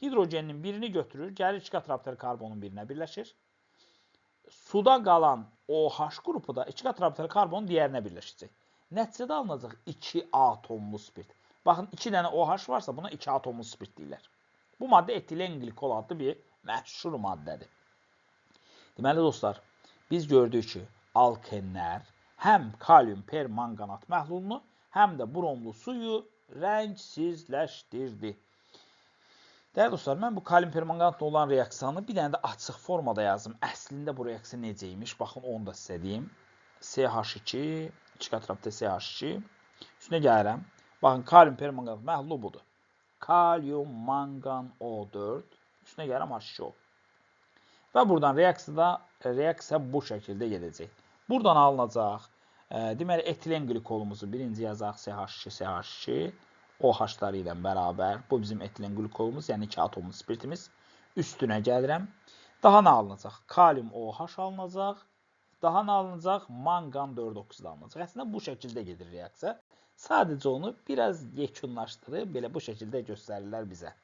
Speaker 1: hidrogeninin birini götürür, gəlir 2 qat rabitəli karbonun birinə birləşir. Suda qalan OH qrupu da 2 qat rabitəli karbonun digərinə birləşəcək. Nəticədə alınacaq 2 atomlu spirt. Baxın, 2 dənə OH varsa buna 2 atomlu spirt deyirlər. Bu maddə etilen glikol adlı bir məşhur maddədir. Deməli dostlar, biz gördük ki, alkenlər həm kalium permanganat məhlulunu, həm də bromlu suyu rəngsizləşdirdi. Dəyərli dostlar, mən bu kalium permanganatla olan reaksiyanı bir dənə də açıq formada yazdım. Əslində bu reaksiya necəymiş? Baxın, onu da sizə deyim. CH2, 2 qat rabitə CH2. Üstünə gəlirəm. Baxın, kalium permanganat məhlulu budur. Kalium mangan O4. Üstünə gəlirəm H2O. Və buradan reaksiya bu şəkildə gedəcək. Buradan alınacaq, deməli, etilen glikolumuzu birinci yazaq CH2, CH2, OH-ları ilə bərabər. Bu bizim etilen glikolumuz, yəni 2 atomlu spirtimiz. Üstünə gəlirəm. Daha nə alınacaq? Kalium OH alınacaq. Daha nə alınacaq? Mangan 4 oksid alınacaq. Əslində bu şəkildə gedir reaksiya. Sadəcə onu biraz yekunlaşdırıb, belə bu şəkildə göstərirlər bizə.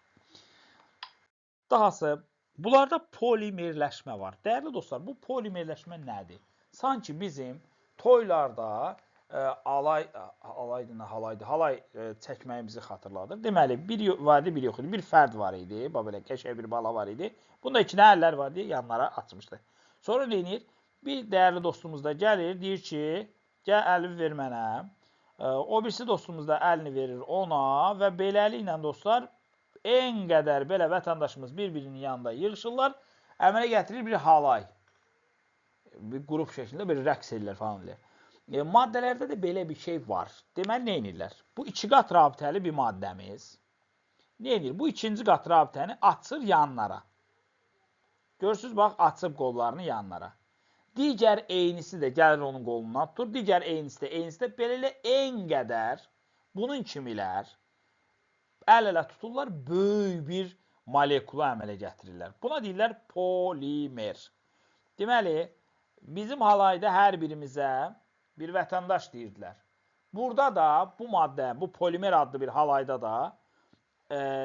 Speaker 1: Dahası, bunlarda polimerləşmə var. Dəyərli dostlar, bu polimerləşmə nədir? Sanki bizim toylarda halay çəkməyimizi xatırladır. Deməli, bir var idi, bir yox idi. Bir fərd var idi, belə qəşəng bir bala var idi. Bunda 2 dənə əllər var idi, yanlara açmışdı. Sonra nə edir? Bir dəyərli dostumuz da gəlir, deyir ki, gəl əlini ver mənə. O birisi dostumuz da əlini verir ona və beləliklə dostlar, en qədər belə vətəndaşımız bir-birinin yanında yığışırlar, əmələ gətirir bir halay. Bir qrup şəklində bir rəqs edirlər falan edirlər. Maddələrdə də belə bir şey var. Deməli, nə edirlər? Bu 2 qat rabitəli bir maddəmiz nə edir? Bu 2-ci qat rabitəni açır yanlara. Görürsünüz, bax, açıb qollarını yanlara. Digər eynisi də gəlir onun qolundan tutur. Digər eynisi də belə en qədər bunun kimilər əl-ələ tuturlar, böyük bir molekula əmələ gətirirlər. Buna deyirlər polimer. Deməli, bizim halayda hər birimizə bir vətəndaş deyirdilər. Burada da bu maddə, bu polimer adlı bir halayda da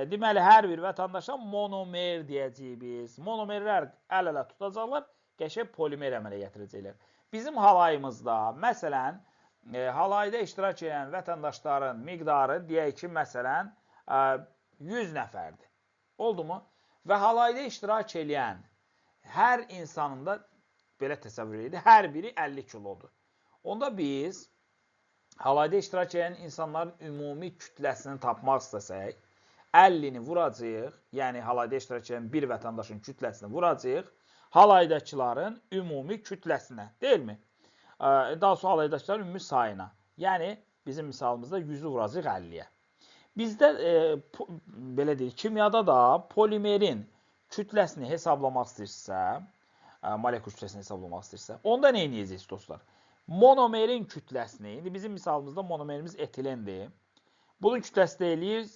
Speaker 1: deməli, hər bir vətəndaşa monomer deyəcəyik biz. Monomerlər əl-ələ tutacaqlar, qəşəng polimer əmələ gətirəcəklər. Bizim halayımızda, məsələn, halayda iştirak edən vətəndaşların miqdarı, deyək ki, məsələn, 100 nəfərdir. Oldu mu? Və halayda iştirak edən hər insanın da, belə təsəvvür edir, hər biri 50 kilodur. Onda biz halayda iştirak edən insanların ümumi kütləsini tapmaq istəsək, 50-ni vuracaq, yəni halayda iştirak edən bir vətəndaşın kütləsini vuracaq, halaydakıların ümumi kütləsinə, deyilmi? Daha sonra halaydakıların ümumi sayına. Yəni, bizim misalımızda 100-ü vuracaq 50-yə. Bizdə, belə deyil, kimyada da polimerin kütləsini hesablamaq istəyirsə, molekul kütləsini hesablamaq istəyirsə, onda nə edəcəksiniz dostlar? Monomerin kütləsini, indi bizim misalımızda monomerimiz etilendir. Bunun kütləsi də eləyir,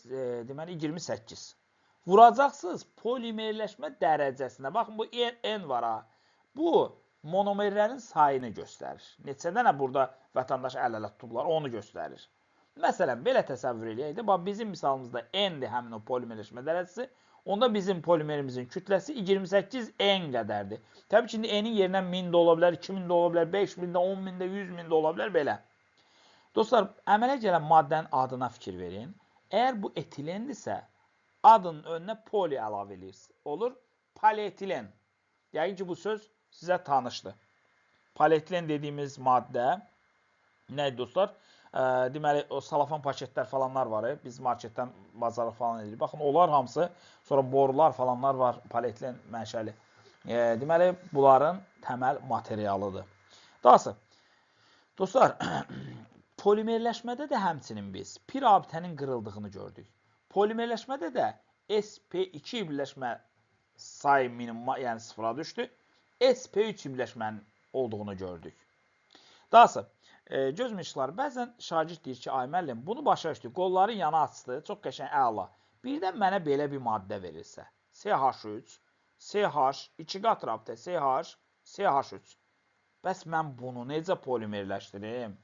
Speaker 1: deməli, 28. Vuracaqsınız polimerləşmə dərəcəsinə. Baxın, bu N var ha. Bu, monomerlərin sayını göstərir. Neçə dənə burada vətəndaş əl-ələ tutublar, onu göstərir. Məsələn, belə təsəvvür eləyək də, bizim misalımızda N-dir həmin o polimerləşmə dərəcəsi. onda bizim polimerimizin kütləsi 28 N qədərdir. Təbii ki, N'in yerinə 1000 də ola bilər, 2000 də ola bilər, 5000 də, 10.000 də, 100.000 də ola bilər belə. Dostlar, əmələ gələn maddənin adına fikir verin. Əgər bu etilendirsə, adının önünə poli əlavə edirsiniz. Olur polietilen. Yəqin ki, bu söz sizə tanışdır. Polietilen dediyimiz maddə nədir dostlar? Deməli, o salafan paketlər falanlar var. Biz marketdən bazarlıq falan edirik. Baxın, onlar hamısı, sonra borular falanlar var, polietilen mənşəli. Deməli, bunların təməl materialıdır. Dahası, dostlar, polimerləşmədə də həmçinin biz pir abitənin qırıldığını gördük. Polimerləşmədə də sp2 birləşmə sayı minimuma, yəni sıfıra düşdü. sp3 birləşmənin olduğunu gördük. Dahası, gözüm işçiləri, bəzən şagird deyir ki, ay müəllim, bunu başa düşdük, qolların yanı açdı, çox qəşəng, əla. Birdən mənə belə bir maddə verirsə, CH3, CH, 2 qat rabitə, CH, CH3. Bəs mən bunu necə polimerləşdirim?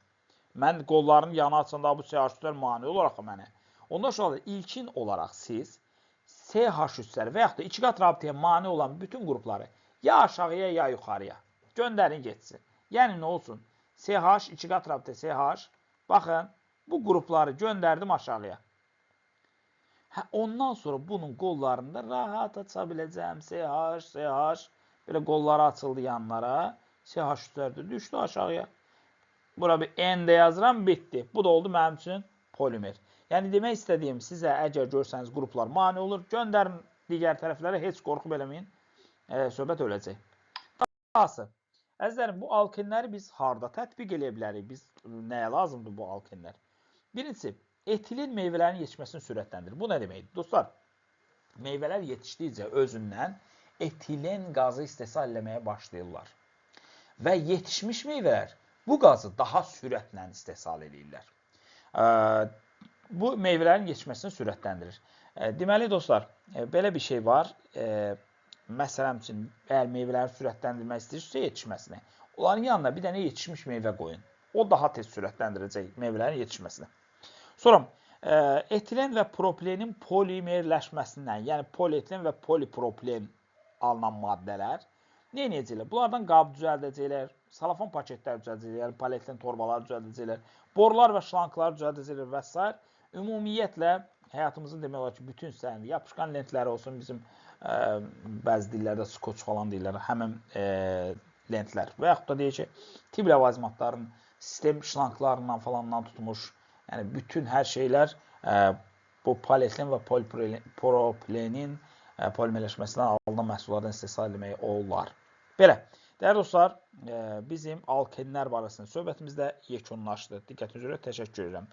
Speaker 1: Mən qolların yanı açanda bu CH3-lər mane olur axı mənə. Ondan sonra ilkin olaraq siz CH3-ləri və yaxud da 2 qat rabitəyə mane olan bütün qrupları ya aşağıya, ya yuxarıya göndərin getsin. Yəni nə olsun? CH, 2 qat rabitə CH, baxın, bu qrupları göndərdim aşağıya. Ondan sonra bunun qollarında rahat aça biləcəm. CH, CH, belə qolları açıldı yanlara. CH3-lər də düşdü aşağıya. Bura bir N də yazıram, bitdi. Bu da oldu mənim üçün polimer. Yəni, demək istədiyim sizə, əgər görsəniz qruplar mane olur, göndərin digər tərəflərə, heç qorxu eləməyin, söhbət öləcək. Dahası, əzizlərim, bu alkenləri biz harada tətbiq eləyə bilərik? Biz nəyə lazımdır bu alkenlər? Birincisi, etilen meyvələrin yetişməsini sürətləndirir. Bu nə deməkdir? Dostlar, meyvələr yetişdikcə özündən etilen qazı istehsal eləməyə başlayırlar. Və yetişmiş meyvələr bu qazı daha sürətlə istehsal edirlər. Bu meyvələrin yetişməsini sürətləndirir. Deməli, dostlar, belə bir şey var. Məsələn üçün, əgər meyvələri sürətləndirmək istəyirsə yetişməsini, onların yanına bir dənə yetişmiş meyvə qoyun. O daha tez sürətləndirəcək meyvələrin yetişməsini. Sonra, etilen və propilenin polimerləşməsindən, yəni polietilen və polipropilen alınan maddələr nə edəcəklər? Bunlardan qab düzəldəcəklər, salafon paketlər düzəldəcəklər, polietilen torbalar düzəldəcəklər, borular və şlanklar düzəldəcəklər və s. Ümumiyyətlə, həyatımızın demək olar ki, bütün hissələrində yapışqan lentləri olsun, bizim bəzi dillərdə skoç falan deyirlər, həmən lentlər və yaxud da deyək ki, tib ləvazimatların sistem şlanklarından falandan tutmuş, yəni bütün hər şeylər bu polietilen və polipropilenin polimerləşməsindən alınan məhsullardan istehsal etmək olar. Belə, dəyərli dostlar, bizim alkenlər barəsində söhbətimizdə yekunlaşdı. Diqqətiniz görə təşəkkür edirəm.